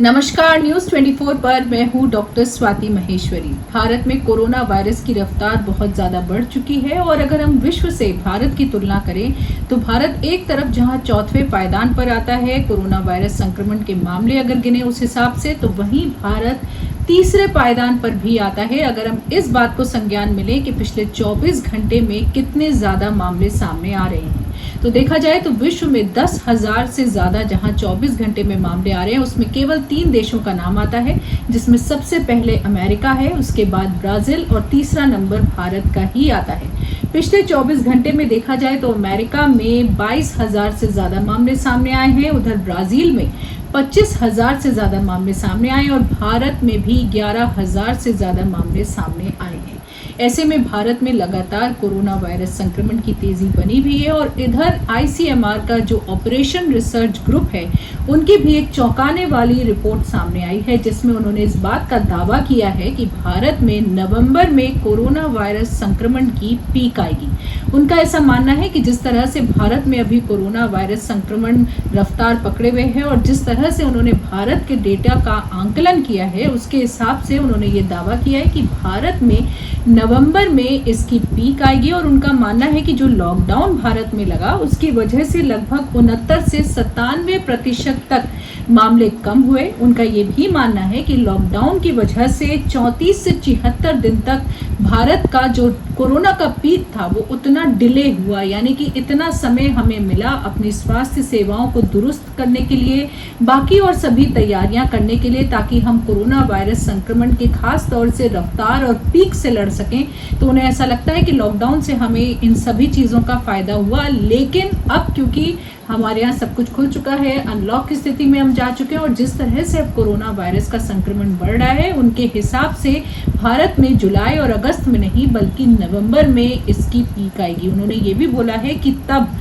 नमस्कार, न्यूज 24 पर मैं हूं डॉक्टर स्वाति महेश्वरी। भारत में कोरोना वायरस की रफ्तार बहुत ज्यादा बढ़ चुकी है और अगर हम विश्व से भारत की तुलना करें तो भारत एक तरफ जहां चौथे पायदान पर आता है कोरोना वायरस संक्रमण के मामले अगर गिने उस हिसाब से, तो वहीं भारत तीसरे पायदान पर भी आता है अगर हम इस बात को संज्ञान मिले कि पिछले 24 घंटे में कितने ज्यादा मामले सामने आ रहे हैं। तो देखा जाए तो विश्व में 10,000 से ज्यादा जहां 24 घंटे में मामले आ रहे हैं, उसमें केवल 3 देशों का नाम आता है, जिसमें सबसे पहले अमेरिका है, उसके बाद ब्राजील और तीसरा नंबर भारत का ही आता है। पिछले 24 घंटे में देखा जाए तो अमेरिका में 22,000 से ज्यादा मामले सामने आए हैं, उधर ब्राजील में 25,000 से ज्यादा मामले सामने आए और भारत में भी 11,000 से ज्यादा मामले सामने आए हैं। ऐसे में भारत में लगातार कोरोना वायरस संक्रमण की तेजी बनी हुई है और इधर आईसीएमआर का जो ऑपरेशन रिसर्च ग्रुप है उनकी भी एक चौंकाने वाली रिपोर्ट सामने आई है, जिसमें उन्होंने इस बात का दावा किया है कि भारत में नवंबर में कोरोना वायरस संक्रमण की पीक आएगी। उनका ऐसा मानना है कि जिस तरह से भारत में अभी कोरोना वायरस संक्रमण रफ्तार पकड़े हुए है और जिस तरह से उन्होंने भारत के डेटा का आंकलन किया है उसके हिसाब से उन्होंने ये दावा किया है कि भारत में नवंबर में इसकी पीक आएगी और उनका मानना है कि जो लॉकडाउन भारत में लगा उसकी वजह से लगभग 69 से 97% तक मामले कम हुए। उनका ये भी मानना है कि लॉकडाउन की वजह से 34 से 76 दिन तक भारत का जो कोरोना का पीक था वो उतना डिले हुआ, यानी कि इतना समय हमें मिला अपनी स्वास्थ्य सेवाओं को दुरुस्त करने के लिए, बाकी और सभी तैयारियां करने के लिए, ताकि हम कोरोना वायरस संक्रमण के खास तौर से रफ्तार और पीक से लड़ सकें। तो उन्हें ऐसा लगता है कि लॉकडाउन से हमें इन सभी चीज़ों का फायदा हुआ, लेकिन अब क्योंकि हमारे यहाँ सब कुछ खुल चुका है, अनलॉक की स्थिति में हम जा चुके हैं और जिस तरह से अब कोरोना वायरस का संक्रमण बढ़ रहा है उनके हिसाब से भारत में जुलाई और अगस्त में नहीं बल्कि नवंबर में इसकी पीक आएगी। उन्होंने ये भी बोला है कि तब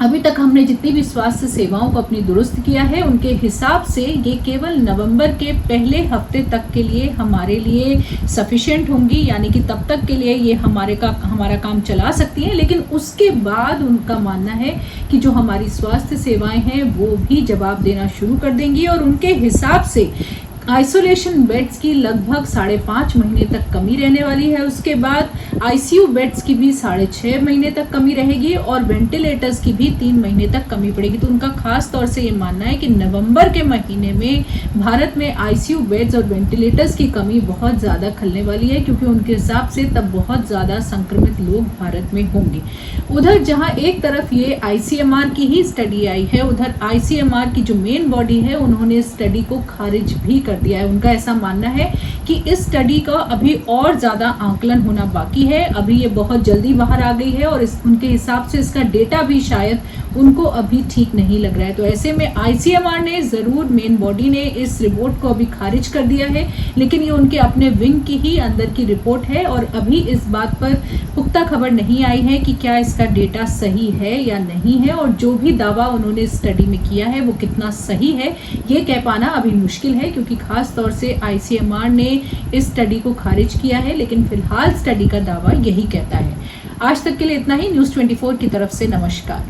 अभी तक हमने जितनी भी स्वास्थ्य सेवाओं को अपनी दुरुस्त किया है उनके हिसाब से ये केवल नवंबर के पहले हफ्ते तक के लिए हमारे लिए सफिशिएंट होंगी, यानी कि तब तक के लिए ये हमारा काम चला सकती है। लेकिन उसके बाद उनका मानना है कि जो हमारी स्वास्थ्य सेवाएं हैं वो भी जवाब देना शुरू कर देंगी और उनके हिसाब से आइसोलेशन बेड्स की लगभग 5.5 महीने तक कमी रहने वाली है। उसके बाद आईसीयू बेड्स की भी 6.5 महीने तक कमी रहेगी और वेंटिलेटर्स की भी 3 महीने तक कमी पड़ेगी। तो उनका खास तौर से ये मानना है कि नवंबर के महीने में भारत में आईसीयू बेड्स और वेंटिलेटर्स की कमी बहुत ज़्यादा खलने वाली है, क्योंकि उनके हिसाब से तब बहुत ज़्यादा संक्रमित लोग भारत में होंगे। उधर जहाँ एक तरफ ये आईसीएमआर की ही स्टडी आई है, उधर आईसीएमआर की जो मेन बॉडी है उन्होंने स्टडी को खारिज भी कर दिया है। उनका ऐसा मानना है कि इस स्टडी का अभी और ज्यादा आंकलन होना बाकी है, अभी ये बहुत जल्दी बाहर आ गई है और उनके हिसाब से इसका डेटा भी शायद उनको अभी ठीक नहीं लग रहा है। तो ऐसे में आईसीएमआर ने जरूर, मेन बॉडी ने इस रिपोर्ट को अभी खारिज कर दिया है, लेकिन ये उनके अपने विंग की ही अंदर की रिपोर्ट है और अभी इस बात पर पुख्ता खबर नहीं आई है कि क्या इसका डेटा सही है या नहीं है और जो भी दावा उन्होंने स्टडी में किया है वो कितना सही है ये कह पाना अभी मुश्किल है, क्योंकि खास तौर से आईसीएमआर ने इस स्टडी को खारिज किया है, लेकिन फिलहाल स्टडी का दावा यही कहता है। आज तक के लिए इतना ही। न्यूज़ 24 की तरफ से नमस्कार।